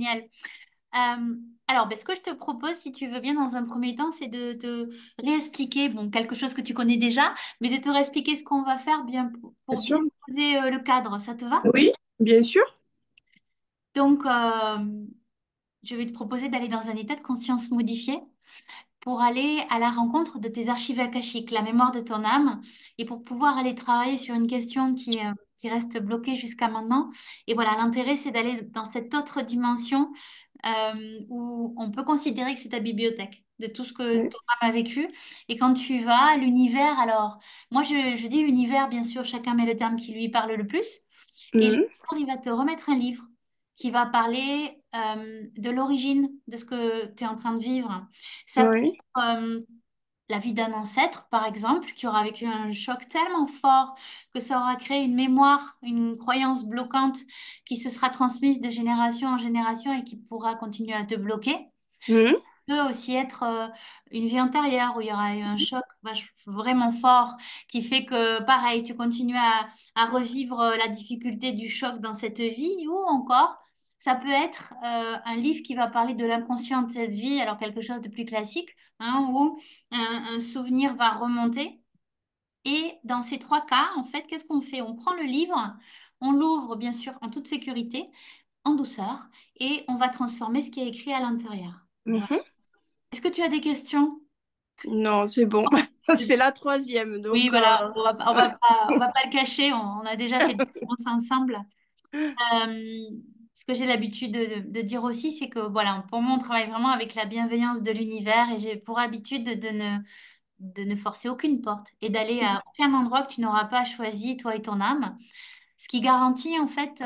génial. Euh, alors, ben, ce que je te propose, si tu veux bien, dans un premier temps, c'est de te réexpliquer, bon, quelque chose que tu connais déjà, mais de te réexpliquer ce qu'on va faire bien Bien pour bien sûr. poser le cadre. Ça te va? Oui, bien sûr. Donc, je vais te proposer d'aller dans un état de conscience modifié pour aller à la rencontre de tes archives akashiques, la mémoire de ton âme, et pour pouvoir aller travailler sur une question qui reste bloquée jusqu'à maintenant. Et voilà, l'intérêt, c'est d'aller dans cette autre dimension où on peut considérer que c'est ta bibliothèque de tout ce que Oui. ton âme a vécu. Et quand tu vas, l'univers, alors, moi je dis univers, bien sûr, chacun met le terme qui lui parle le plus. Et Mhm. l'univers, il va te remettre un livre qui va parler de l'origine de ce que tu es en train de vivre. Ça peut Oui. être la vie d'un ancêtre, par exemple, qui aura vécu un choc tellement fort que ça aura créé une mémoire, une croyance bloquante qui se sera transmise de génération en génération et qui pourra continuer à te bloquer. Mhm. Peut aussi être une vie antérieure où il y aura eu un choc vraiment fort qui fait que, pareil, tu continues à revivre la difficulté du choc dans cette vie ou encore, ça peut être un livre qui va parler de l'inconscient de cette vie, alors quelque chose de plus classique, hein, où un souvenir va remonter. Et dans ces trois cas, en fait, qu'est-ce qu'on fait? On prend le livre, on l'ouvre bien sûr en toute sécurité, en douceur, et on va transformer ce qui est écrit à l'intérieur. Voilà. Mhm. Est-ce que tu as des questions? Non, c'est bon. C'est la troisième, Oui, donc voilà, on va pas le cacher, on a déjà fait des séances ensemble. Euh, Ce que j'ai l'habitude de dire aussi, c'est que voilà, pour moi, on travaille vraiment avec la bienveillance de l'univers et j'ai pour habitude de ne forcer aucune porte et d'aller à aucun endroit que tu n'auras pas choisi, toi et ton âme, ce qui garantit en fait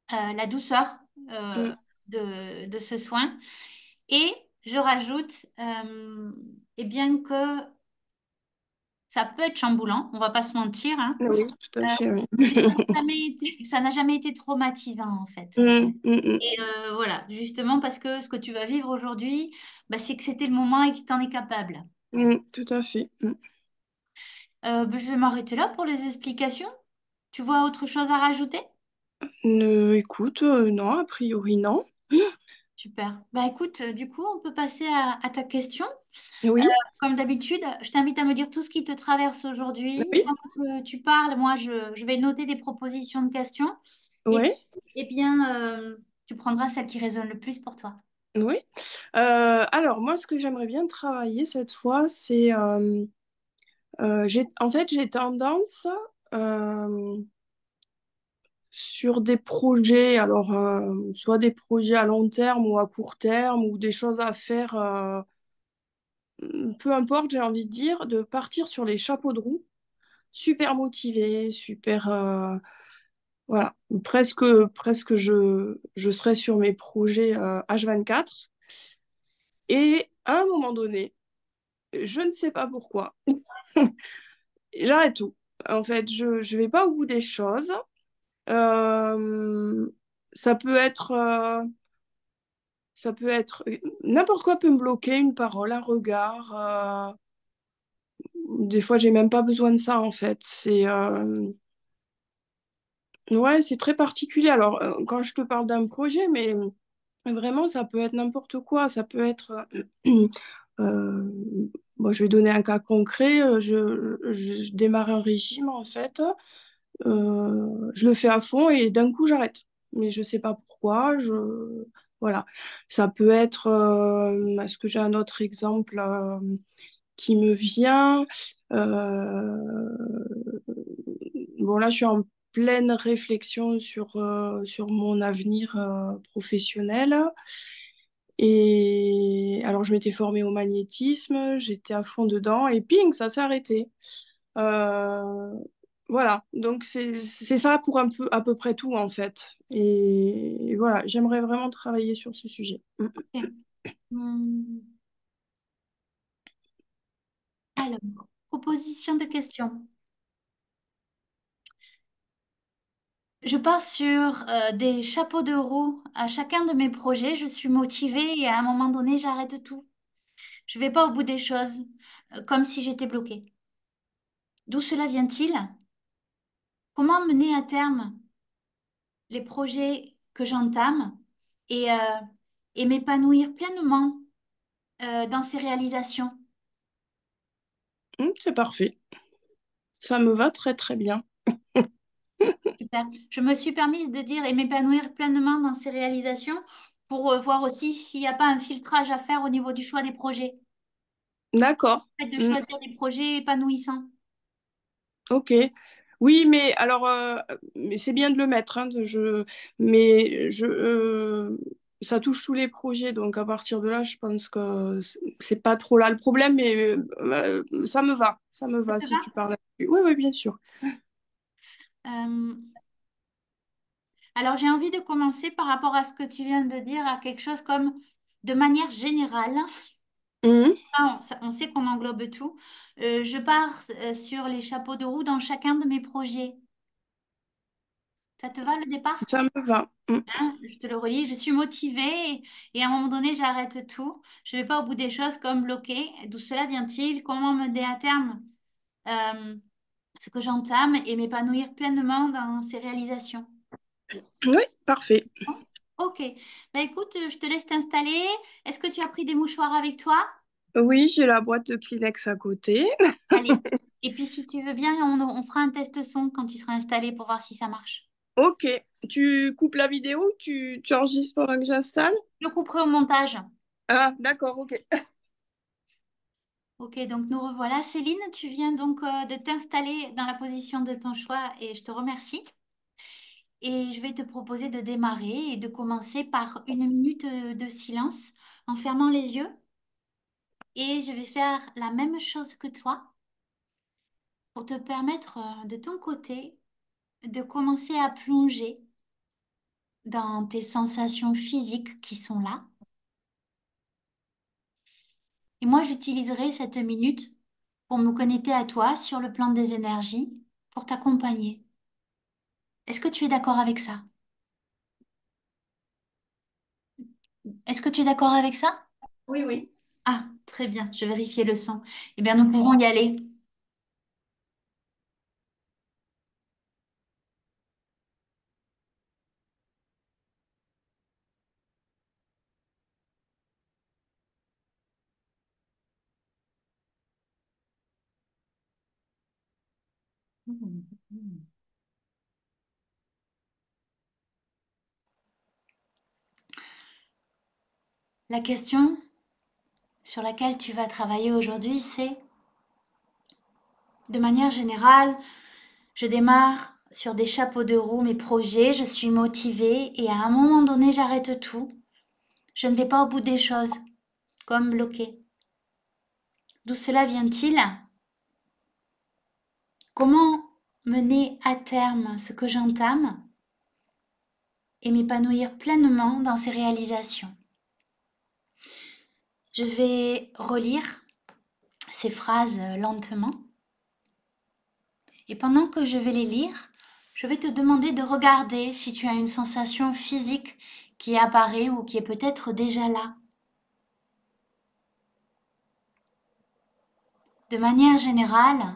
la douceur euh, Mm. de ce soin. Et je rajoute, eh bien que ça peut être chamboulant, on va pas se mentir, hein, Oui, tout à euh, fait, oui. mais ça n'a jamais été traumatisant en fait. Mm, mm, mm. Et voilà, justement parce que ce que tu vas vivre aujourd'hui, bah, c'est que c'était le moment et que tu en es capable. Tout à fait. Mm. Bah, je vais m'arrêter là pour les explications. Tu vois autre chose à rajouter? Écoute, non, a priori, non. Super. Bah écoute, du coup, on peut passer à ta question. Oui, Comme d'habitude, je t'invite à me dire tout ce qui te traverse aujourd'hui. oui, Pendant que tu parles, moi, je vais noter des propositions de questions. Et, oui, et bien, tu prendras celle qui résonne le plus pour toi. oui. Alors, moi, ce que j'aimerais bien travailler cette fois, c'est... en fait, j'ai tendance... euh, sur des projets, alors soit des projets à long terme ou à court terme, ou des choses à faire, peu importe, j'ai envie de dire, de partir sur les chapeaux de roue, super motivé, super, voilà, presque je serai sur mes projets H24. Et à un moment donné, je ne sais pas pourquoi, j'arrête tout. En fait, je vais pas au bout des choses. Euh, ça peut être n'importe quoi peut me bloquer, une parole, un regard. Des fois, j'ai même pas besoin de ça en fait. Ouais, c'est très particulier. Alors, quand je te parle d'un projet, mais vraiment, ça peut être n'importe quoi. Ça peut être, euh, moi, je vais donner un cas concret. Je démarre un régime en fait. Je le fais à fond et d'un coup, j'arrête. Mais je sais pas pourquoi. Voilà. Ça peut être. Est-ce que j'ai un autre exemple qui me vient? Euh, Bon, là, je suis en pleine réflexion sur mon avenir professionnel. Et alors, je m'étais formée au magnétisme, j'étais à fond dedans et ping, ça s'est arrêté. Euh, voilà, donc c'est ça pour un peu à peu près tout en fait. Et voilà, j'aimerais vraiment travailler sur ce sujet. Ok. Hmm. Alors, proposition de questions. Je pars sur des chapeaux de roue à chacun de mes projets. Je suis motivée et à un moment donné, j'arrête tout. Je vais pas au bout des choses, comme si j'étais bloquée. D'où cela vient-il? Comment mener à terme les projets que j'entame? et, euh, et m'épanouir pleinement dans ces réalisations. C'est parfait. Ça me va très très bien. Super. Je me suis permise de dire et m'épanouir pleinement dans ces réalisations pour voir aussi s'il n'y a pas un filtrage à faire au niveau du choix des projets. D'accord. Le fait de Mm, choisir des projets épanouissants. ok. Oui, mais alors, mais c'est bien de le mettre, hein, mais ça touche tous les projets, donc à partir de là, je pense que c'est pas trop là le problème, mais ça me Ça va te si va? tu parles là-dessus. Oui, oui, bien sûr. Euh, alors j'ai envie de commencer par rapport à ce que tu viens de dire, à quelque chose comme de manière générale. Mhm. Ah, on sait qu'on englobe tout. Je pars sur les chapeaux de roue dans chacun de mes projets. Ça te va le départ? Ça me va. Hein, je te le relis. Je suis motivée et à un moment donné, j'arrête tout. Je ne vais pas au bout des choses comme bloquer. D'où cela vient-il? Comment mener à terme euh, ce que j'entame et m'épanouir pleinement dans ces réalisations? Oui, parfait. Bon, ok. Bah, écoute, je te laisse t'installer. Est-ce que tu as pris des mouchoirs avec toi? Oui, j'ai la boîte de Kleenex à côté. Allez. Et puis, si tu veux bien, on fera un test son quand tu seras installé pour voir si ça marche. Ok. Tu coupes la vidéo, tu enregistres pendant que j'installe? Je couperai au montage. Ah, d'accord, ok. Ok, donc nous revoilà. Céline, tu viens donc de t'installer dans la position de ton choix et je te remercie. Et je vais te proposer de démarrer et de commencer par une minute de silence en fermant les yeux. Et je vais faire la même chose que toi pour te permettre de ton côté de commencer à plonger dans tes sensations physiques qui sont là. Et moi, j'utiliserai cette minute pour me connecter à toi sur le plan des énergies, pour t'accompagner. Est-ce que tu es d'accord avec ça? Est-ce que tu es d'accord avec ça? Oui, oui. Ah, très bien, je vérifiais le son. Eh bien, nous pouvons y aller. La question sur laquelle tu vas travailler aujourd'hui, c'est, de manière générale, je démarre sur des chapeaux de roue mes projets, je suis motivée et à un moment donné, j'arrête tout. Je ne vais pas au bout des choses, comme bloqué. D'où cela vient-il? Comment mener à terme ce que j'entame et m'épanouir pleinement dans ces réalisations? Je vais relire ces phrases lentement et pendant que je vais les lire, je vais te demander de regarder si tu as une sensation physique qui apparaît ou qui est peut-être déjà là. De manière générale,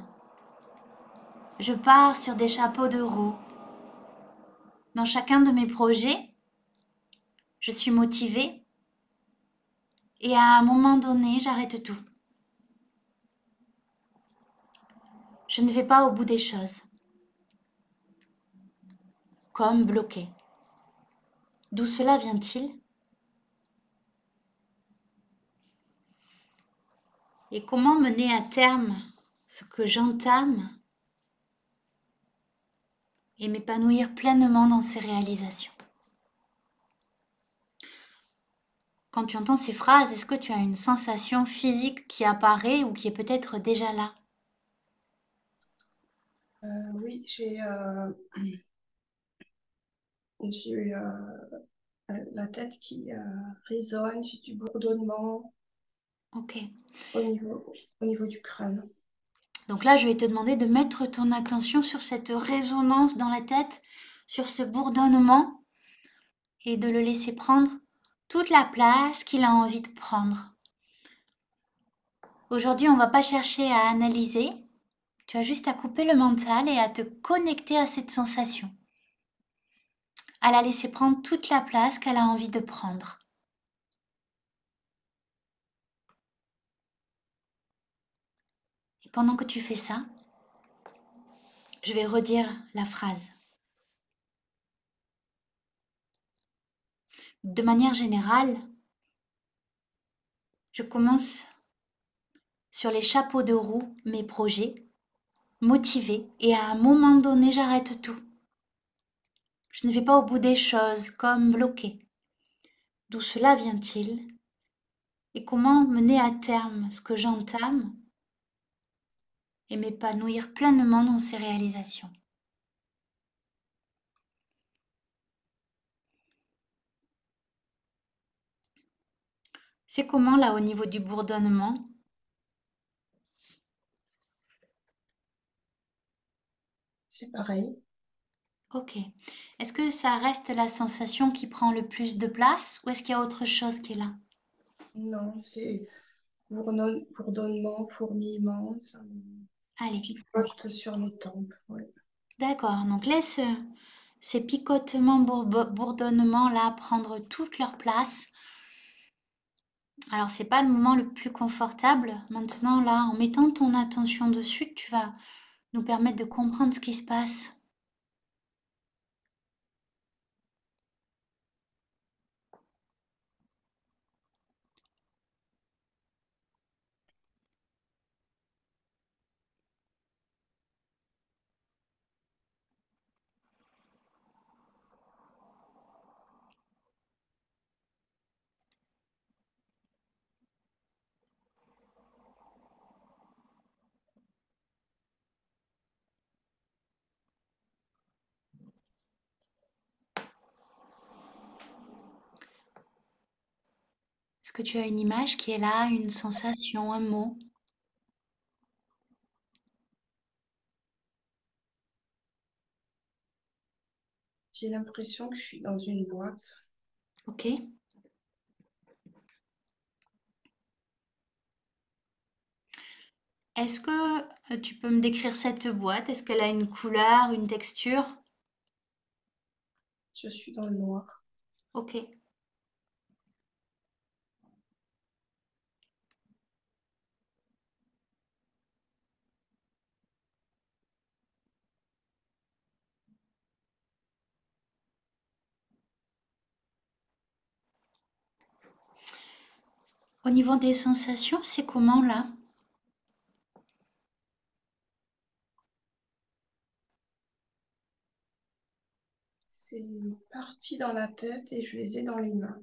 je pars sur des chapeaux de roue. Dans chacun de mes projets, je suis motivée et à un moment donné, j'arrête tout. Je ne vais pas au bout des choses, comme bloqué. D'où cela vient-il? Et comment mener à terme ce que j'entame et m'épanouir pleinement dans ces réalisations? Quand tu entends ces phrases, est-ce que tu as une sensation physique qui apparaît ou qui est peut-être déjà là? Oui, j'ai la tête qui résonne, j'ai du bourdonnement Ok. au au niveau du crâne. Donc là, je vais te demander de mettre ton attention sur cette résonance dans la tête, sur ce bourdonnement et de le laisser prendre toute la place qu'il a envie de prendre. Aujourd'hui, on ne va pas chercher à analyser, tu as juste à couper le mental et à te connecter à cette sensation. à la laisser prendre toute la place qu'elle a envie de prendre. Et pendant que tu fais ça, je vais redire la phrase. De manière générale, je commence sur les chapeaux de roue mes projets, motivée, et à un moment donné, j'arrête tout. Je ne vais pas au bout des choses, comme bloquée. D'où cela vient-il? Et comment mener à terme ce que j'entame et m'épanouir pleinement dans ces réalisations? C'est comment là au niveau du bourdonnement? C'est pareil. Ok. Est-ce que ça reste la sensation qui prend le plus de place ou est-ce qu'il y a autre chose qui est là? Non, c'est bourdonnement, fourmillement, ça me Allez, picote sur les tempes. Ouais. d'accord. Donc laisse ces picotements, bourdonnements là prendre toute leur place. Alors c'est pas le moment le plus confortable. Maintenant là, en mettant ton attention dessus, tu vas nous permettre de comprendre ce qui se passe. Est-ce que tu as une image qui est là, une sensation, un mot? J'ai l'impression que je suis dans une boîte. Ok. Est-ce que tu peux me décrire cette boîte? Est-ce qu'elle a une couleur, une texture? Je suis dans le noir. Ok. Au niveau des sensations, c'est comment là? C'est parti dans la tête et je les ai dans les mains.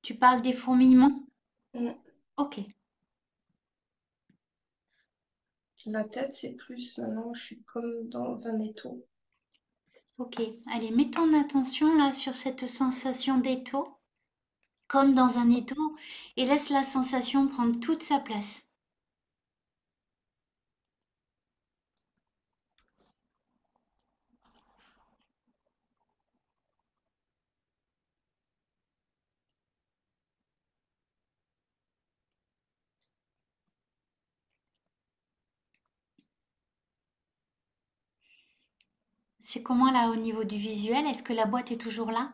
Tu parles des fourmillements? Mm. Ok. La tête, c'est plus maintenant, je suis comme dans un étau. Ok. Allez, mets ton attention là sur cette sensation d'étau, comme dans un étau, et laisse la sensation prendre toute sa place. C'est comment là au niveau du visuel? Est-ce que la boîte est toujours là?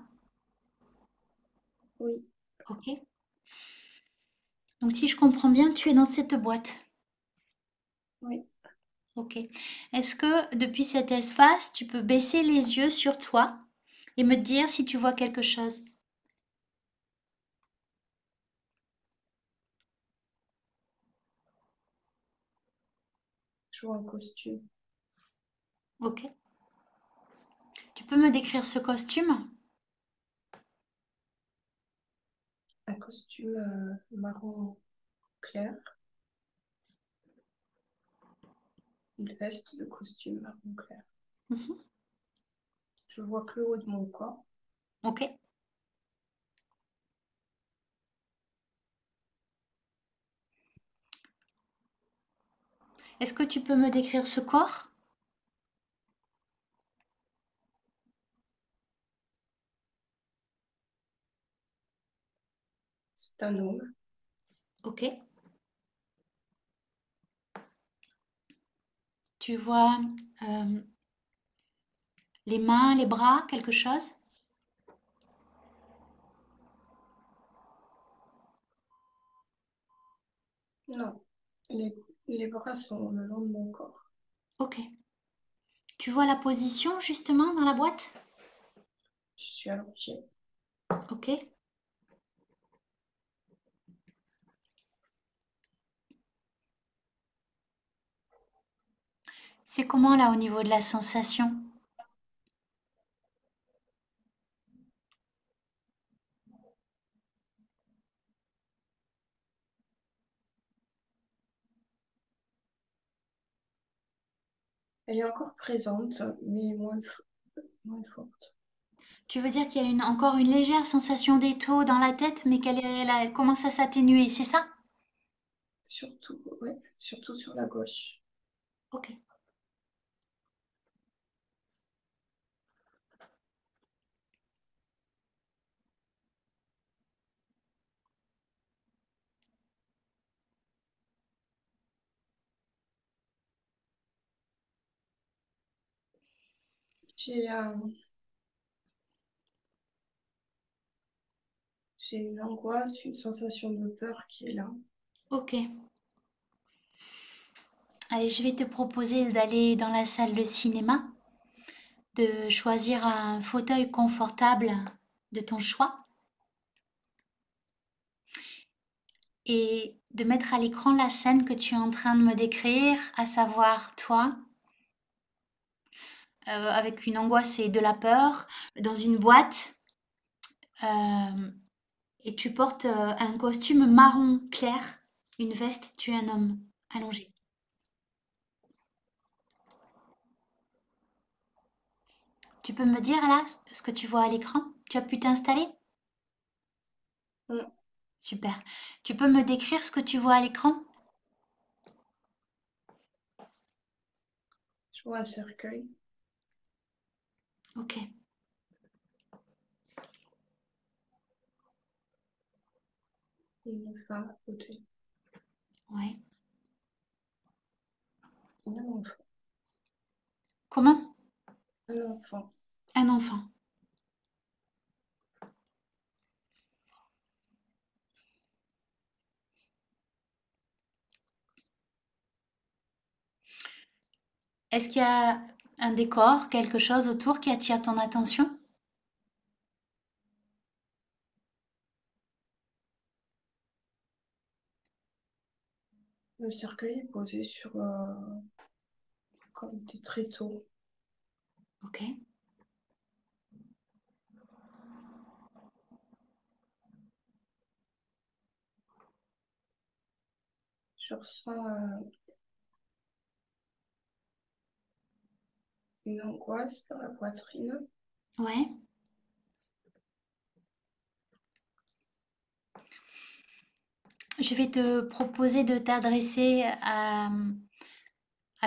Oui, Ok. Donc si je comprends bien, tu es dans cette boîte. oui, Ok. Est-ce que depuis cet espace, tu peux baisser les yeux sur toi et me dire si tu vois quelque chose? je vois un costume. Ok. Tu peux me décrire ce costume? Un costume marron clair, une veste de costume marron clair. Mhm. Je vois que le haut de mon corps. Ok. Est-ce que tu peux me décrire ce corps? C'est un homme. Ok. Tu vois les mains, les bras, quelque chose? Non, les, les bras sont le long de mon corps. Ok. Tu vois la position justement dans la boîte? Je suis allongée. Ok. C'est comment là au niveau de la sensation? Elle est encore présente, mais moins forte. Tu veux dire qu'il y a encore une légère sensation d'étau dans la tête, mais elle commence à s'atténuer, c'est ça? Surtout, ouais, surtout sur la gauche. Ok. J'ai j'ai une angoisse, une sensation de peur qui est là. Ok. Allez, je vais te proposer d'aller dans la salle de cinéma, de choisir un fauteuil confortable de ton choix et de mettre à l'écran la scène que tu es en train de me décrire, à savoir toi, avec une angoisse et de la peur, dans une boîte, euh, et tu portes un costume marron clair, une veste, tu es un homme allongé. Tu peux me dire là ce que tu vois à l'écran? Tu as pu t'installer? Mm. Super. Tu peux me décrire ce que tu vois à l'écran? Je vois un cercueil Ok. et une femme à côté. Ouais. Et Comment? un enfant. Un enfant. Est-ce qu'il y a un décor, quelque chose autour qui attire ton attention? Le cercueil est posé sur comme des tréteaux. Ok. Je ressens une angoisse dans la poitrine. Ouais. Je vais te proposer de t'adresser à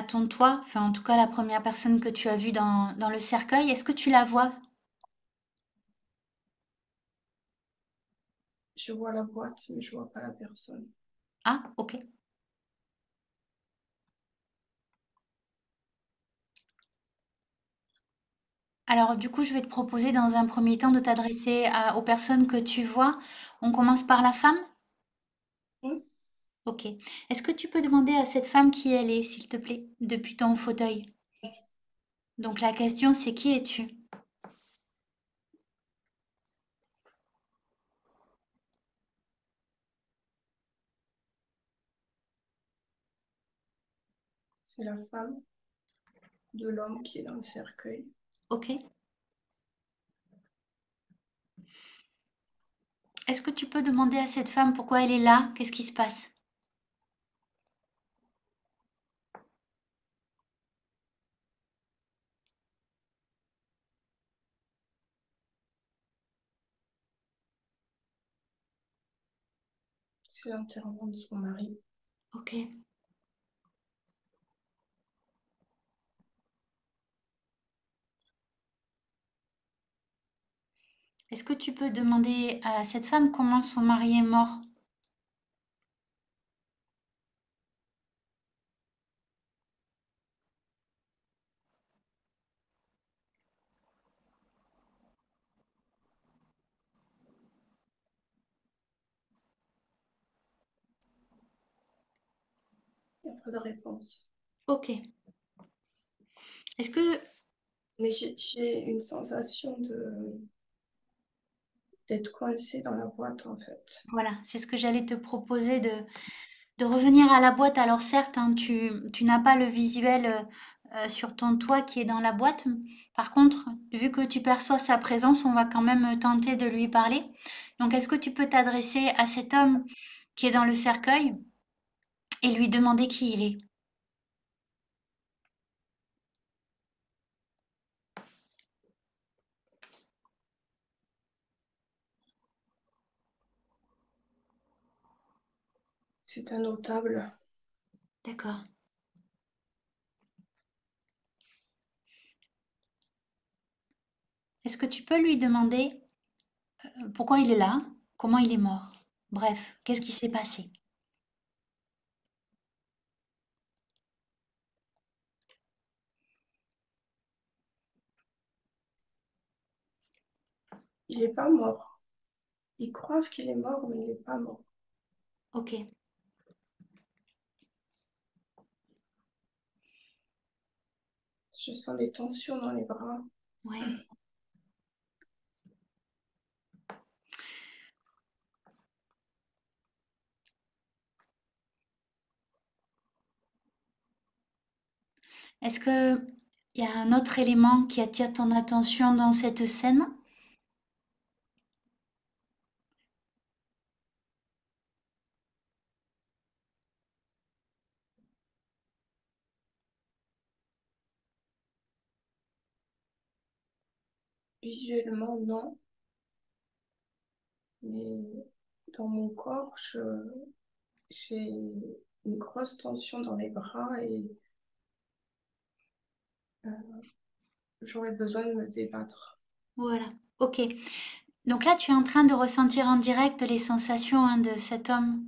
ton toi, enfin en tout cas la première personne que tu as vue dans le cercueil. Est-ce que tu la vois? Je vois la boîte, mais je vois pas la personne. Ah, ok. Alors du coup, je vais te proposer dans un premier temps de t'adresser aux personnes que tu vois. On commence par la femme? Mm. Ok. Est-ce que tu peux demander à cette femme qui elle est, s'il te plaît, depuis ton fauteuil? Donc la question c'est qui es-tu? C'est la femme de l'homme qui est dans le cercueil. Ok. Est-ce que tu peux demander à cette femme pourquoi elle est là? Qu'est-ce qui se passe? C'est l'enterrement de son mari. Ok. Est-ce que tu peux demander à cette femme comment son mari est mort? pas de réponse. Ok. Est-ce que, Mais j'ai une sensation d'être coincée dans la boîte, en fait. voilà, c'est ce que j'allais te proposer de revenir à la boîte. Alors certes, hein, tu n'as pas le visuel sur ton toit qui est dans la boîte. Par contre, vu que tu perçois sa présence, on va quand même tenter de lui parler. Donc, est-ce que tu peux t'adresser à cet homme qui est dans le cercueil et lui demander qui il est? C'est un notable. D'accord. Est-ce que tu peux lui demander pourquoi il est là? Comment il est mort? Bref, qu'est-ce qui s'est passé? Il n'est pas mort. Ils croient qu'il est mort, mais il n'est pas mort. Ok, Je sens des tensions dans les bras. ouais. Est-ce que il y a un autre élément qui attire ton attention dans cette scène? Visuellement, non. Mais dans mon corps, j'ai une grosse tension dans les bras et euh, j'aurais besoin de me débattre. Voilà, ok. Donc là, tu es en train de ressentir en direct les sensations hein, de cet homme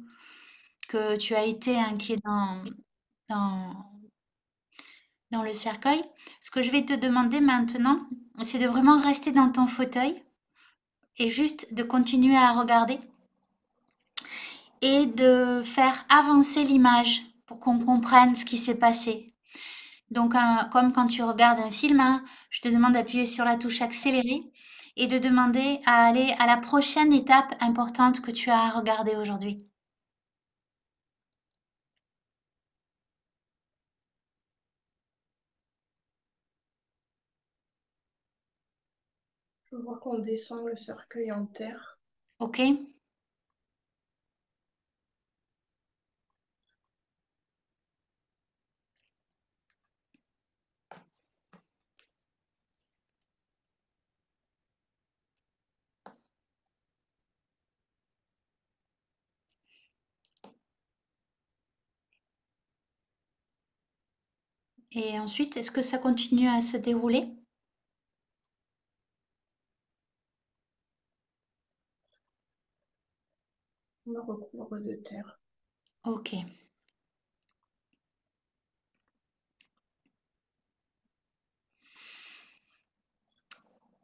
que tu as été, hein, qui est dans, dans le cercueil. Ce que je vais te demander maintenant, c'est de vraiment rester dans ton fauteuil et juste de continuer à regarder et de faire avancer l'image pour qu'on comprenne ce qui s'est passé. Donc, comme quand tu regardes un film, hein, je te demande d'appuyer sur la touche accélérer et de demander à aller à la prochaine étape importante que tu as à regarder aujourd'hui. Je vois qu'on descend le cercueil en terre. Ok? Et ensuite, est-ce que ça continue à se dérouler? On me recouvre de terre. Ok.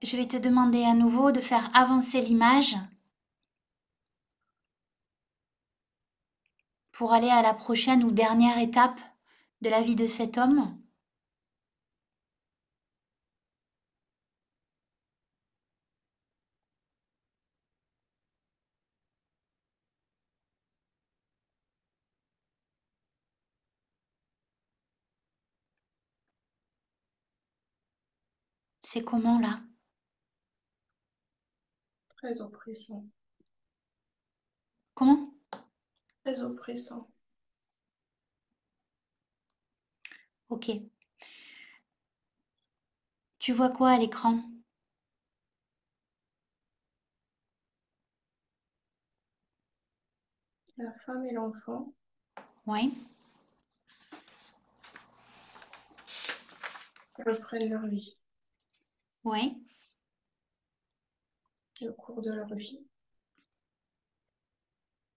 Je vais te demander à nouveau de faire avancer l'image pour aller à la prochaine ou dernière étape de la vie de cet homme. C'est comment là? Très oppressant. Comment? Très oppressant. Ok. Tu vois quoi à l'écran? La femme et l'enfant Oui, reprennent leur vie. oui. Le cours de leur vie,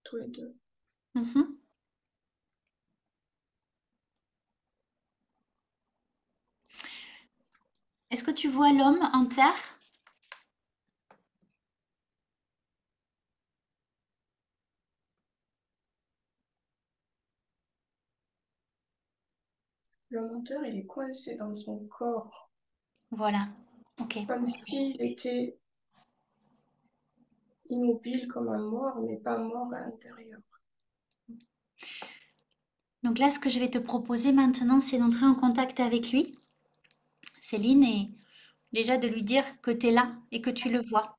tous les deux. Mhm. Est-ce que tu vois l'homme en terre? menteur, il est coincé dans son corps, Voilà. Ok. comme s'il était immobile comme un mort, mais pas mort à l'intérieur. Donc là, ce que je vais te proposer maintenant, c'est d'entrer en contact avec lui, Céline, et déjà de lui dire que tu es là et que tu le vois.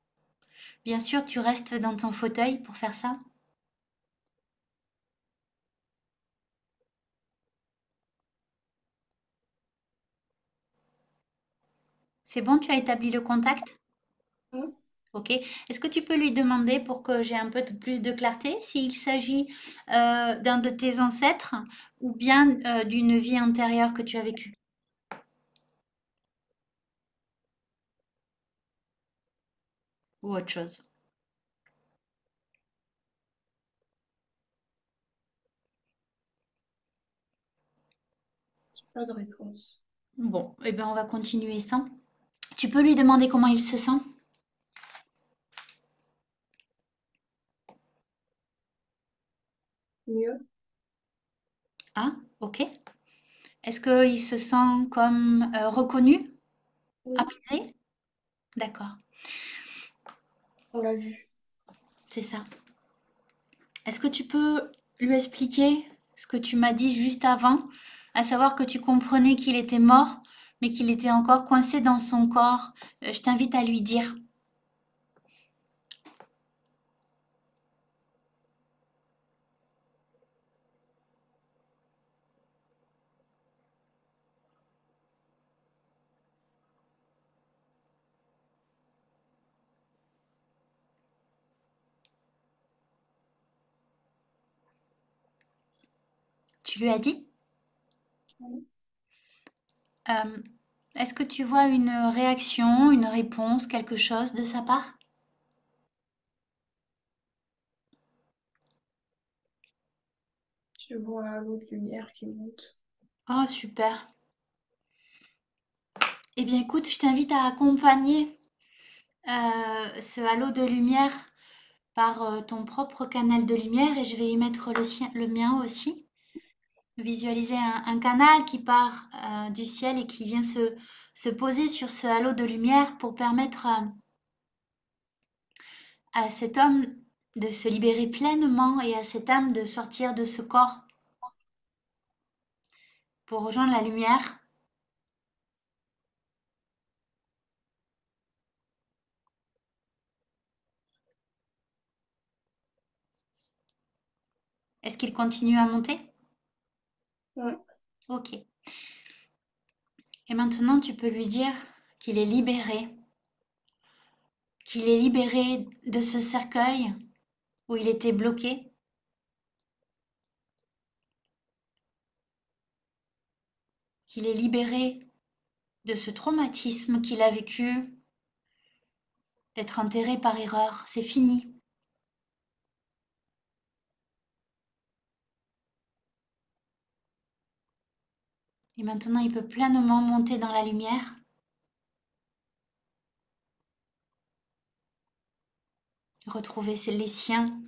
Bien sûr, tu restes dans ton fauteuil pour faire ça. C'est bon, tu as établi le contact? Hein. Ok. Est-ce que tu peux lui demander pour que j'ai un peu plus de clarté s'il s'agit d'un de tes ancêtres ou bien d'une vie antérieure que tu as vécue? Ou autre chose? Pas de réponse. Bon, eh bien, on va continuer sans. Tu peux lui demander comment il se sent? Mieux? Ah, ok. Est-ce qu'il se sent comme reconnu, Oui, apaisé? D'accord, on l'a vu. c'est ça. Est-ce que tu peux lui expliquer ce que tu m'as dit juste avant, à savoir que tu comprenais qu'il était mort, mais qu'il était encore coincé dans son corps? Je t'invite à lui dire. Tu lui as dit? Oui. Euh, Est-ce que tu vois une réaction, une réponse, quelque chose de sa part? Je vois un halo de lumière qui monte. Oh, super. Eh bien, écoute, je t'invite à accompagner ce halo de lumière par ton propre canal de lumière et je vais y mettre le mien aussi. Visualiser un canal qui part du ciel et qui vient se poser sur ce halo de lumière pour permettre à cet homme de se libérer pleinement et à cette âme de sortir de ce corps pour rejoindre la lumière. Est-ce qu'il continue à monter? Ouais. Ok. Et maintenant, tu peux lui dire qu'il est libéré de ce cercueil où il était bloqué, qu'il est libéré de ce traumatisme qu'il a vécu, d'être enterré par erreur. C'est fini. Et maintenant, il peut pleinement monter dans la lumière, retrouver les siens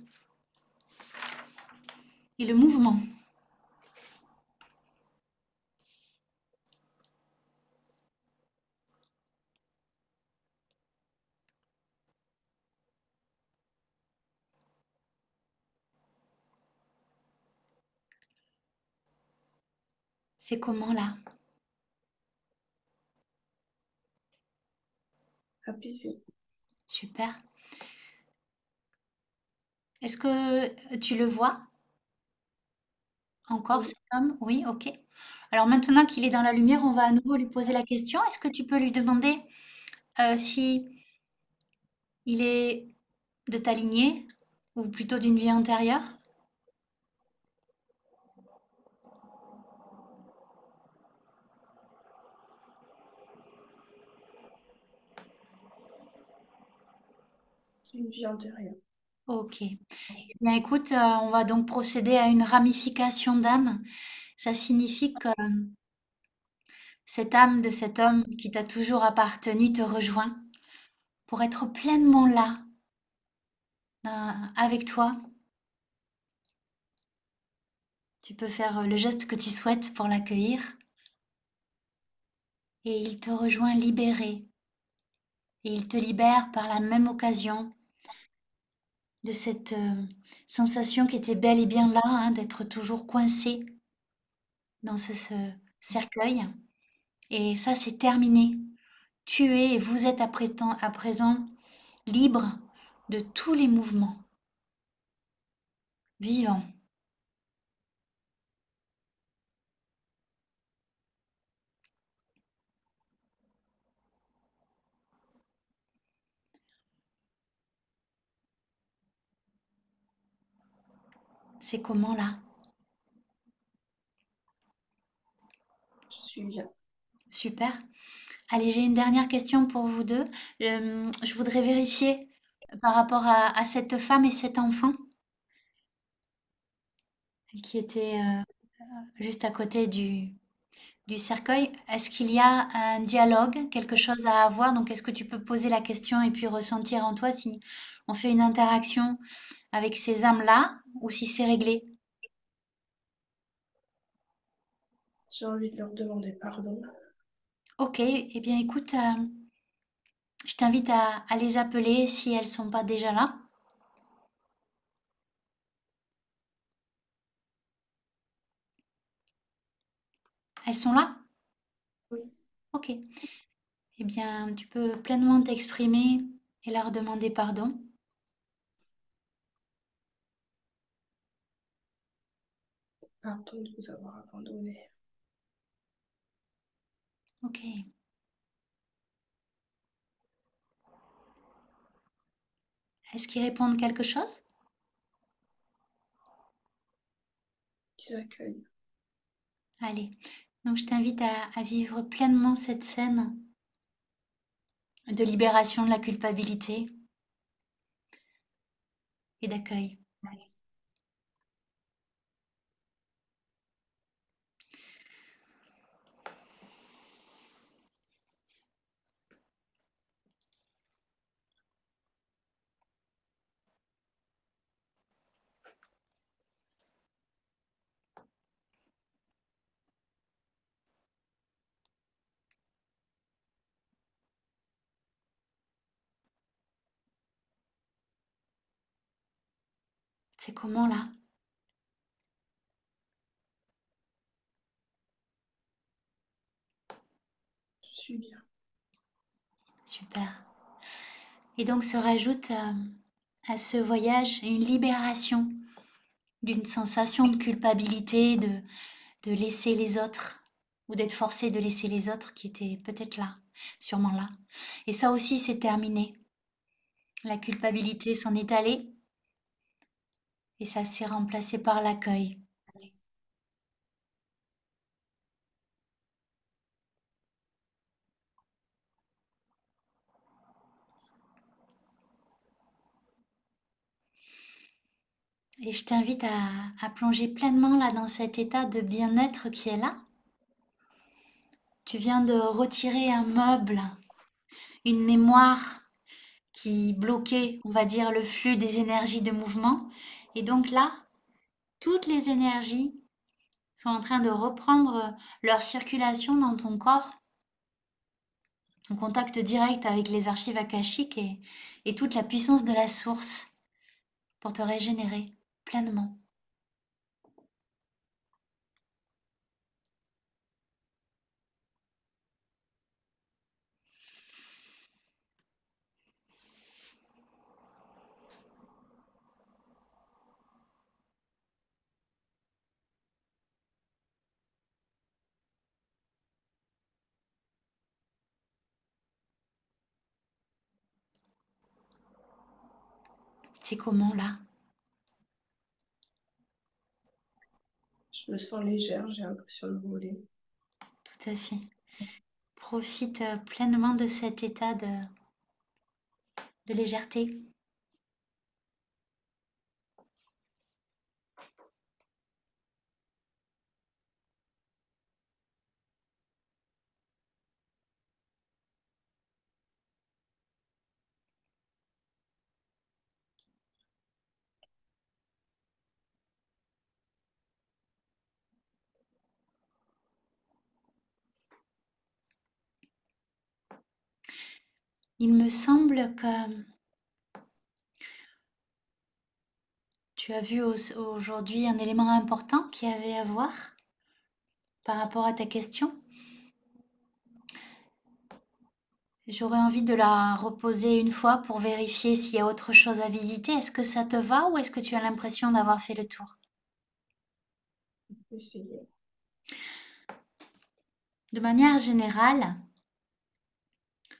et le mouvement. C'est comment là? Apaisé. Super. Est-ce que tu le vois encore, Oui. cet homme? Oui, ok. Alors maintenant qu'il est dans la lumière, on va à nouveau lui poser la question. Est-ce que tu peux lui demander si il est de ta lignée ou plutôt d'une vie antérieure? Une vie antérieure. Ok. Eh bien, écoute, on va donc procéder à une ramification d'âme. Ça signifie que cette âme de cet homme qui t'a toujours appartenu te rejoint pour être pleinement là, avec toi. Tu peux faire le geste que tu souhaites pour l'accueillir. et il te rejoint libéré. Et il te libère par la même occasion de cette sensation qui était bel et bien là, hein, d'être toujours coincé dans ce cercueil. Et ça, c'est terminé. Tu es et vous êtes à présent libre de tous les mouvements vivants. C'est comment là? Je suis bien. Super. Allez, j'ai une dernière question pour vous deux. Je voudrais vérifier par rapport à cette femme et cet enfant qui étaient juste à côté du cercueil. Est-ce qu'il y a un dialogue, quelque chose à avoir? Donc, est-ce que tu peux poser la question et puis ressentir en toi si on fait une interaction avec ces âmes-là ou si c'est réglé? J'ai envie de leur demander pardon. Ok, eh bien écoute, je t'invite à les appeler si elles sont pas déjà là. Elles sont là? Oui, Ok. Eh bien, tu peux pleinement t'exprimer et leur demander pardon. pardon de vous avoir abandonné. Ok. Est-ce qu'ils répondent quelque chose? Qu'ils accueillent. Allez. Donc, je t'invite à vivre pleinement cette scène de libération de la culpabilité et d'accueil. C'est comment là? Je suis bien. Super. Et donc se rajoute à ce voyage une libération d'une sensation de culpabilité, de laisser les autres, ou d'être forcé de laisser les autres qui étaient peut-être là, sûrement là. Et ça aussi, c'est terminé. La culpabilité s'en est allée et ça s'est remplacé par l'accueil. Et je t'invite à plonger pleinement là dans cet état de bien-être qui est là. Tu viens de retirer un meuble, une mémoire qui bloquait, on va dire, le flux des énergies de mouvement. Et donc là, toutes les énergies sont en train de reprendre leur circulation dans ton corps, en contact direct avec les archives akashiques et toute la puissance de la source pour te régénérer pleinement. C'est comment là? Je me sens légère, j'ai l'impression de voler. Tout à fait. Profite pleinement de cet état de légèreté. Il me semble que tu as vu aujourd'hui un élément important qui avait à voir par rapport à ta question. J'aurais envie de la reposer une fois pour vérifier s'il y a autre chose à visiter. Est-ce que ça te va ou est-ce que tu as l'impression d'avoir fait le tour? Essayer. De manière générale,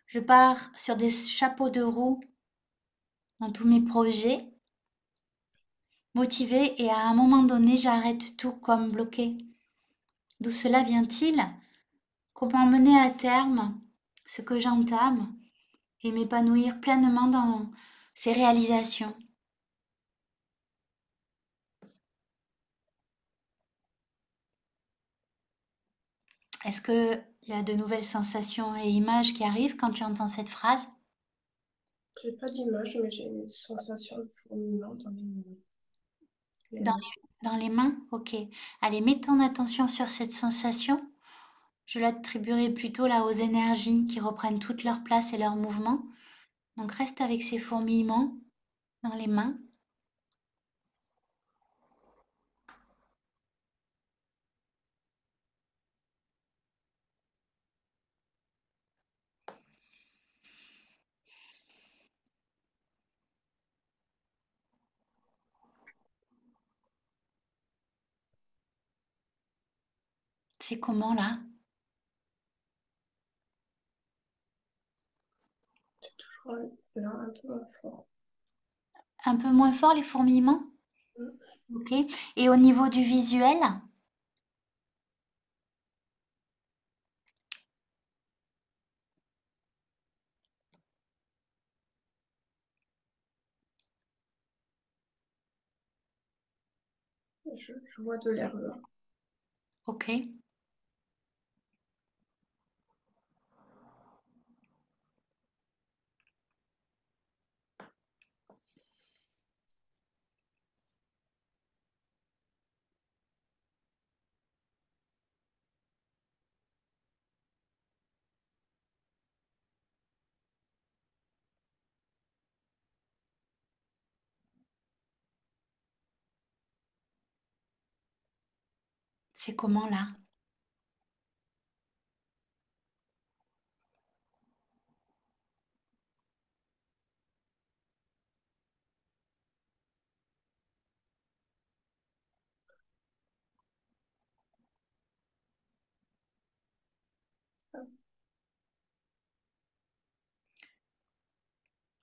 je pars sur des chapeaux de roue dans tous mes projets, motivée, et à un moment donné, j'arrête tout comme bloqué. D'où cela vient-il? Comment mener à terme ce que j'entame et m'épanouir pleinement dans ces réalisations? Est-ce qu'il y a de nouvelles sensations et images qui arrivent quand tu entends cette phrase? J'ai pas d'image, mais j'ai une sensation de fourmillement dans les Dans mains. dans les mains? Ok. Allez, mets ton attention sur cette sensation. Je l'attribuerai plutôt là aux énergies qui reprennent toute leur place et leur mouvement. Donc reste avec ces fourmillements dans les mains. C'est comment là? Toujours là, un peu fort. Un peu moins fort les fourmillements? Mm. Ok. Et au niveau du visuel? Je vois de l'herbe. Ok. C'est comment là?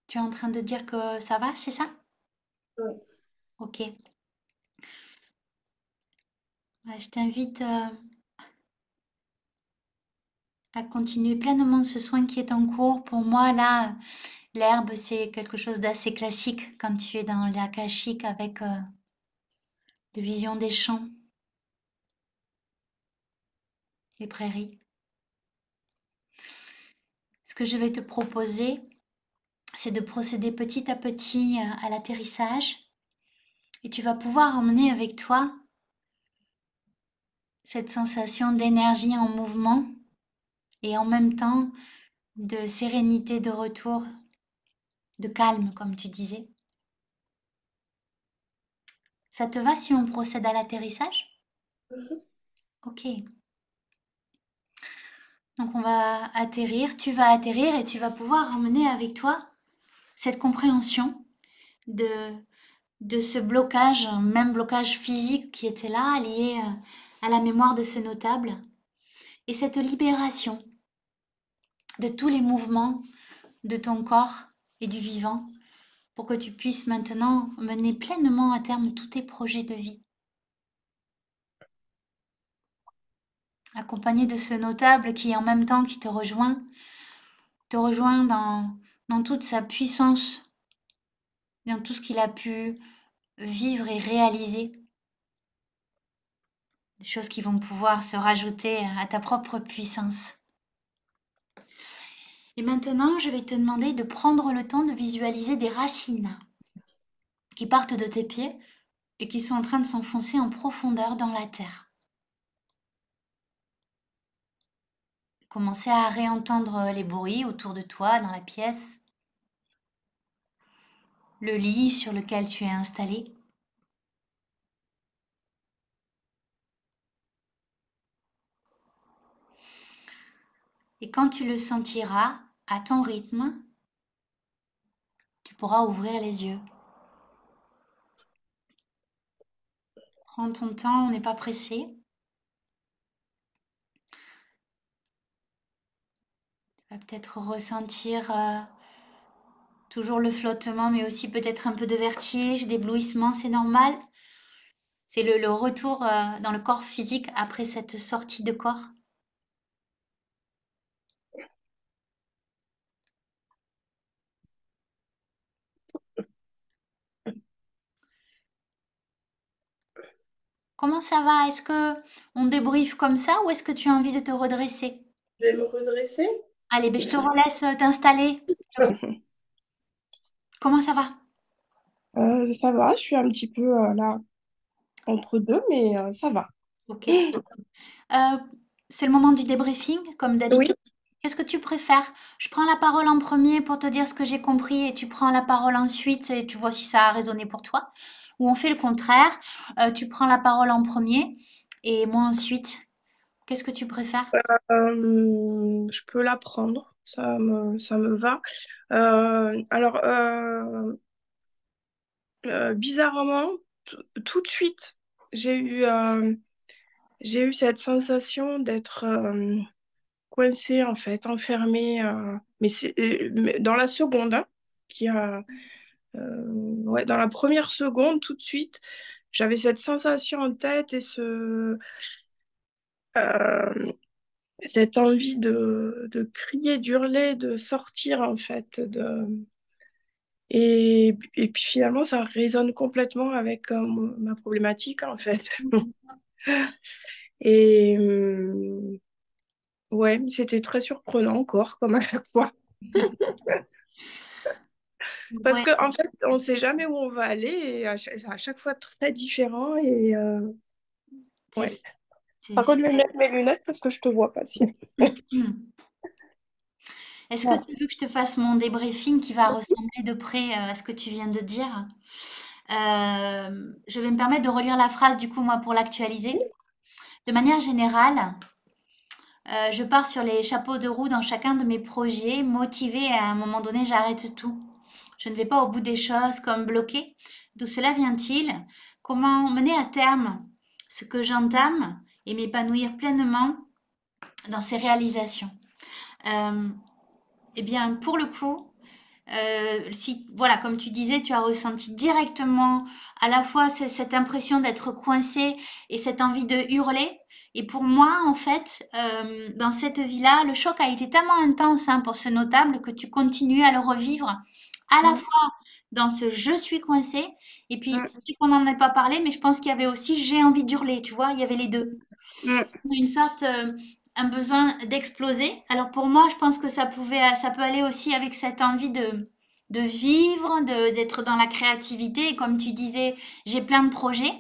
Tu es en train de dire que ça va, c'est ça? Oui. Ok. Ouais, je t'invite à continuer pleinement ce soin qui est en cours. Pour moi, là, l'herbe, c'est quelque chose d'assez classique quand tu es dans l'akashique avec de vision des champs, des prairies. Ce que je vais te proposer, c'est de procéder petit à petit à l'atterrissage et tu vas pouvoir emmener avec toi cette sensation d'énergie en mouvement et en même temps de sérénité de retour, de calme, comme tu disais. Ça te va si on procède à l'atterrissage? Mhm. Ok. Donc on va atterrir, tu vas atterrir et tu vas pouvoir emmener avec toi cette compréhension de, de ce blocage, même blocage physique qui était là, lié à la mémoire de ce notable, et cette libération de tous les mouvements de ton corps et du vivant pour que tu puisses maintenant mener pleinement à terme tous tes projets de vie. Accompagné de ce notable qui en même temps qui te rejoint dans toute sa puissance, dans tout ce qu'il a pu vivre et réaliser, des choses qui vont pouvoir se rajouter à ta propre puissance. Et maintenant, je vais te demander de prendre le temps de visualiser des racines qui partent de tes pieds et qui sont en train de s'enfoncer en profondeur dans la terre. commencer à réentendre les bruits autour de toi dans la pièce, le lit sur lequel tu es installé. Et quand tu le sentiras à ton rythme, tu pourras ouvrir les yeux. Prends ton temps, on n'est pas pressé. Tu vas peut-être ressentir toujours le flottement, mais aussi peut-être un peu de vertige, d'éblouissement, c'est normal. C'est le retour dans le corps physique après cette sortie de corps. Comment ça va? Est-ce que on débriefe comme ça ou est-ce que tu as envie de te redresser? Je vais me redresser. Allez, ben, je te relaisse t'installer. Comment ça va? Ça va, je suis un petit peu là entre deux, mais ça va. Ok. Euh, c'est le moment du débriefing, comme Oui. d'habitude. Qu'est-ce que tu préfères? Je prends la parole en premier pour te dire ce que j'ai compris et tu prends la parole ensuite et tu vois si ça a résonné pour toi. Ou on fait le contraire, tu prends la parole en premier et moi ensuite. Qu'est-ce que tu préfères? Je peux la prendre, ça me va. Alors, bizarrement, tout de suite, j'ai eu, euh, j'ai eu cette sensation d'être coincée, en fait, enfermée, mais c'est mais dans la seconde, hein, qui a, ouais, dans la première seconde, tout de suite, j'avais cette sensation en tête et euh, cette envie de crier, d'hurler, de sortir, en fait. Et puis finalement, ça résonne complètement avec ma problématique, en fait. Et ouais, c'était très surprenant encore, comme à chaque fois. Parce Ouais, que en fait, on ne sait jamais où on va aller et c'est à chaque fois très différent. Et c'est ouais. c'est Par contre, je vais mettre mes lunettes parce que je te vois pas si. Est-ce que Voilà. tu veux que je te fasse mon débriefing qui va ressembler de près à ce que tu viens de dire? Je vais me permettre de relire la phrase du coup moi pour l'actualiser. De manière générale, je pars sur les chapeaux de roue dans chacun de mes projets, motivée et à un moment donné j'arrête tout. Je ne vais pas au bout des choses comme bloquée. D'où cela vient-il? Comment mener à terme ce que j'entame et m'épanouir pleinement dans ces réalisations? Euh, eh bien, pour le coup, si, voilà, comme tu disais, tu as ressenti directement à la fois cette impression d'être coincé et cette envie de hurler. Et pour moi, en fait, dans cette vie-là, le choc a été tellement intense hein, pour ce notable que tu continues à le revivre à la Mm, fois dans ce je suis coincé et puis mm, c'est vrai qu'on n'en a pas parlé, mais je pense qu'il y avait aussi j'ai envie d'hurler, tu vois, il y avait les deux. mm, Une sorte, un besoin d'exploser. Alors pour moi, je pense que ça peut aller aussi avec cette envie de vivre, d'être dans la créativité. Et comme tu disais, j'ai plein de projets,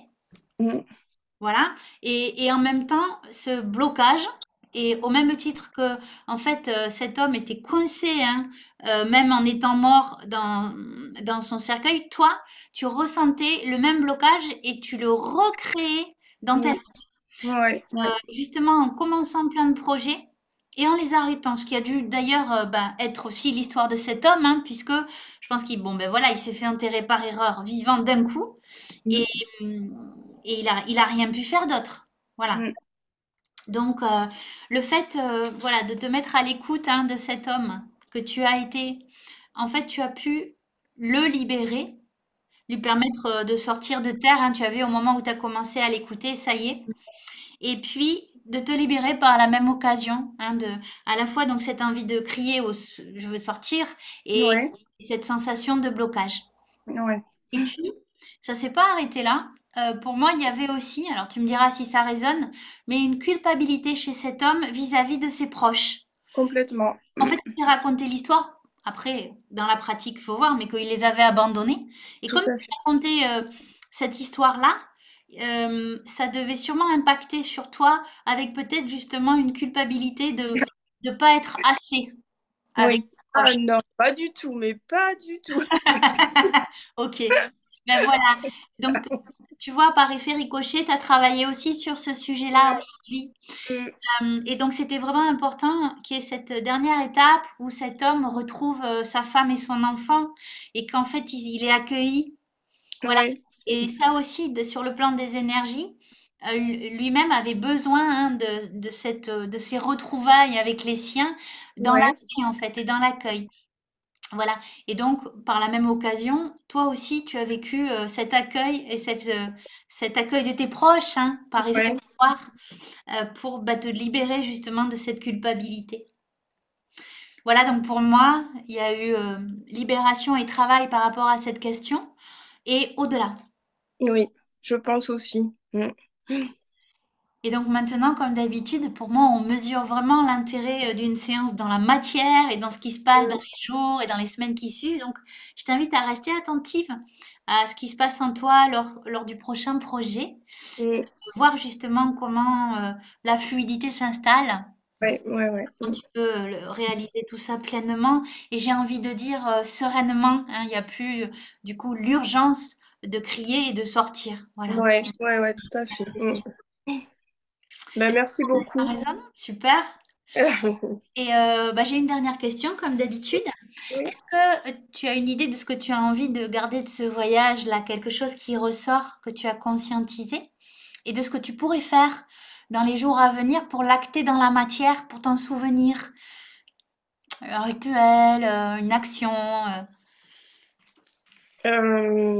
mm, voilà. Et en même temps, ce blocage. Et au même titre que, en fait, cet homme était coincé, hein, même en étant mort dans son cercueil, toi, tu ressentais le même blocage et tu le recréais dans ta mm. Ouais, ouais. justement en commençant plein de projets et en les arrêtant. Ce qui a dû d'ailleurs ben, être aussi l'histoire de cet homme, hein, puisque je pense qu'il bon, ben voilà, il s'est fait enterrer par erreur vivant d'un coup et, Mm, et il a rien pu faire d'autre. Voilà. mm, Donc le fait voilà, de te mettre à l'écoute hein, de cet homme que tu as été, en fait, tu as pu le libérer, lui permettre de sortir de terre. Hein, tu as vu au moment où tu as commencé à l'écouter, ça y est. Et puis de te libérer par la même occasion, hein, à la fois donc cette envie de crier je veux sortir et ouais, cette sensation de blocage. ouais. Et puis, ça s'est pas arrêté là. Pour moi, il y avait aussi, alors tu me diras si ça résonne, mais une culpabilité chez cet homme vis-à-vis de ses proches. Complètement. En Mm, fait, il s'est raconté l'histoire. Après, dans la pratique, il faut voir, mais qu'il les avait abandonnés. Et tout comme à il fait. racontait cette histoire-là, ça devait sûrement impacter sur toi avec peut-être justement une culpabilité de de pas être assez avec Oui. tes Ah proches. non, pas du tout, mais pas du tout. Ok, ben voilà. Donc, tu vois, par effet ricochet, tu as travaillé aussi sur ce sujet-là Ouais. aujourd'hui. Mm. Et donc, c'était vraiment important qu'il y ait cette dernière étape où cet homme retrouve sa femme et son enfant et qu'en fait, il est accueilli. Voilà. Ouais. Et ça aussi, sur le plan des énergies, lui-même avait besoin hein, de ces retrouvailles avec les siens dans la Ouais. paix, en fait, et dans l'accueil. Voilà. Et donc, par la même occasion, toi aussi, tu as vécu cet accueil et cet accueil de tes proches, hein, par effet Ouais. miroir, pour bah, te libérer justement de cette culpabilité. Voilà, donc pour moi, il y a eu libération et travail par rapport à cette question et au-delà. Oui, je pense aussi. Mm. Et donc maintenant, comme d'habitude, pour moi, on mesure vraiment l'intérêt d'une séance dans la matière et dans ce qui se passe dans les jours et dans les semaines qui suivent. Donc, je t'invite à rester attentive à ce qui se passe en toi lors du prochain projet, Mm. voir justement comment la fluidité s'installe, Ouais, ouais, ouais. quand Mm. tu peux réaliser tout ça pleinement. Et j'ai envie de dire sereinement, hein, il n'y a plus du coup l'urgence de crier et de sortir. Voilà. Ouais, ouais, ouais, tout à fait. Mm. Ben, Est-ce merci que ça beaucoup. résonne? Super. Et bah, j'ai une dernière question, comme d'habitude. Oui. Est-ce que tu as une idée de ce que tu as envie de garder de ce voyage-là, quelque chose qui ressort, que tu as conscientisé, et de ce que tu pourrais faire dans les jours à venir pour l'acter dans la matière, pour t'en souvenir? Un rituel, une action, Euh,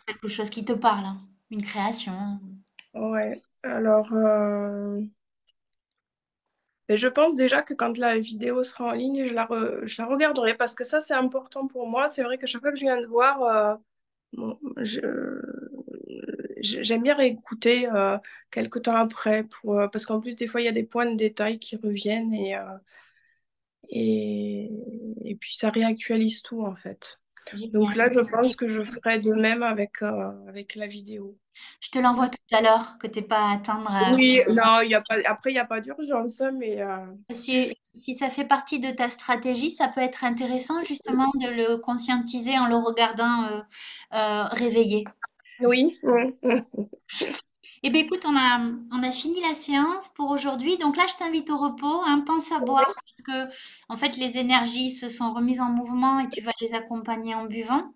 quelque chose qui te parle, hein, une création. ouais. Alors, ben, je pense déjà que quand la vidéo sera en ligne, je la regarderai parce que ça, c'est important pour moi. C'est vrai que chaque fois que je viens de voir, bon, j'aime bien réécouter quelques temps après parce qu'en plus, des fois, il y a des points de détail qui reviennent et, et puis ça réactualise tout en fait. Donc Génial. là, je pense que je ferai de même avec la vidéo. Je te l'envoie tout à l'heure, que t'aies pas à attendre. Oui, non, il y a pas, après, il n'y a pas d'urgence, hein, mais Si ça fait partie de ta stratégie, ça peut être intéressant justement de le conscientiser en le regardant réveillé. oui. Mm. Eh bien, écoute, on a fini la séance pour aujourd'hui. Donc là, je t'invite au repos, hein, pense à boire parce que, en fait, les énergies se sont remises en mouvement et tu vas les accompagner en buvant.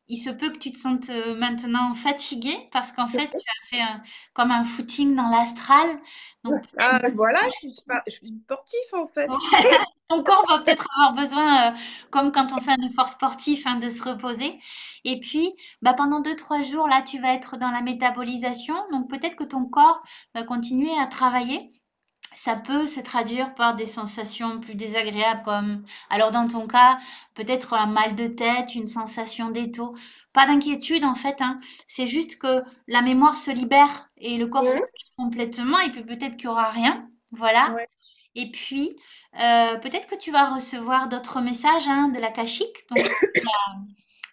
Il se peut que tu te sentes maintenant fatigué parce qu'en fait, tu as fait comme un footing dans l'astral. Donc, Ah, voilà, je suis sportif en fait. ton corps va peut-être avoir besoin, comme quand on fait un effort sportif, hein, de se reposer. Et puis, bah, pendant 2, 3 jours, là, tu vas être dans la métabolisation. Donc, peut-être que ton corps va continuer à travailler. Ça peut se traduire par des sensations plus désagréables comme, alors dans ton cas, peut-être un mal de tête, une sensation d'étau. Pas d'inquiétude en fait, hein. C'est juste que la mémoire se libère et le corps se Mm. libère complètement et puis peut-être qu'il y aura rien. Voilà. Ouais, Et puis, peut-être que tu vas recevoir d'autres messages, hein, de l'akashique. Donc,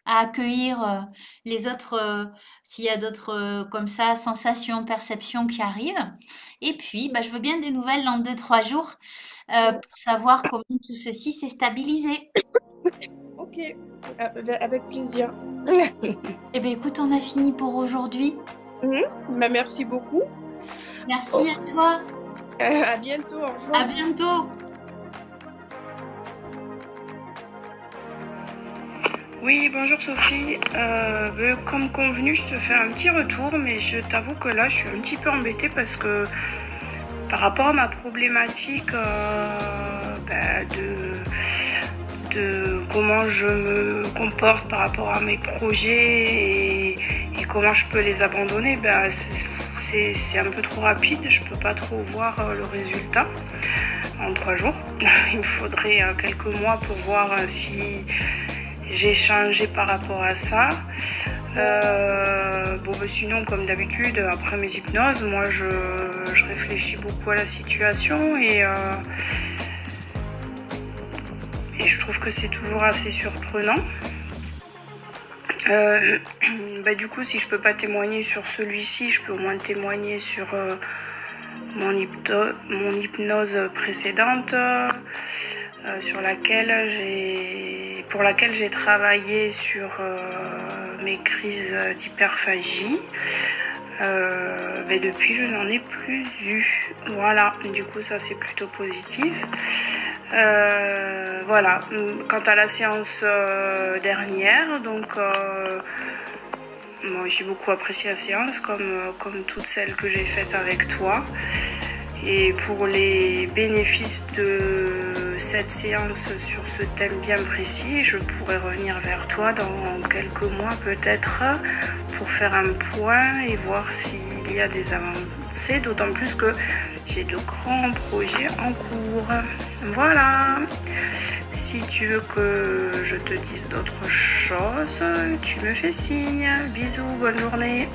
à accueillir les autres, s'il y a d'autres comme ça, sensations, perceptions qui arrivent. Et puis, bah, je veux bien des nouvelles dans 2, 3 jours pour savoir comment tout ceci s'est stabilisé. ok, avec plaisir. Eh bien, écoute, on a fini pour aujourd'hui. Mhm. Bah, merci beaucoup. Merci Oh, à toi. à bientôt, au À revoir. bientôt. Oui, bonjour Sophie. Comme convenu, je te fais un petit retour, mais je t'avoue que là, je suis un petit peu embêtée parce que par rapport à ma problématique de comment je me comporte par rapport à mes projets et comment je peux les abandonner, c'est un peu trop rapide. Je peux pas trop voir le résultat en 3 jours. Il me faudrait quelques mois pour voir si j'ai changé par rapport à ça. Sinon, comme d'habitude, après mes hypnoses, moi je réfléchis beaucoup à la situation et je trouve que c'est toujours assez surprenant. Du coup, si je peux pas témoigner sur celui-ci, je peux au moins témoigner sur mon hypnose précédente pour laquelle j'ai travaillé sur mes crises d'hyperphagie. Mais depuis, je n'en ai plus eu. Voilà, du coup, ça c'est plutôt positif. Voilà, quant à la séance dernière, donc moi j'ai beaucoup apprécié la séance, comme toutes celles que j'ai faites avec toi. Et pour les bénéfices de cette séance sur ce thème bien précis, je pourrais revenir vers toi dans quelques mois peut-être pour faire un point et voir s'il y a des avancées, d'autant plus que j'ai de grands projets en cours. Voilà. Si tu veux que je te dise d'autres choses, tu me fais signe. Bisous, bonne journée.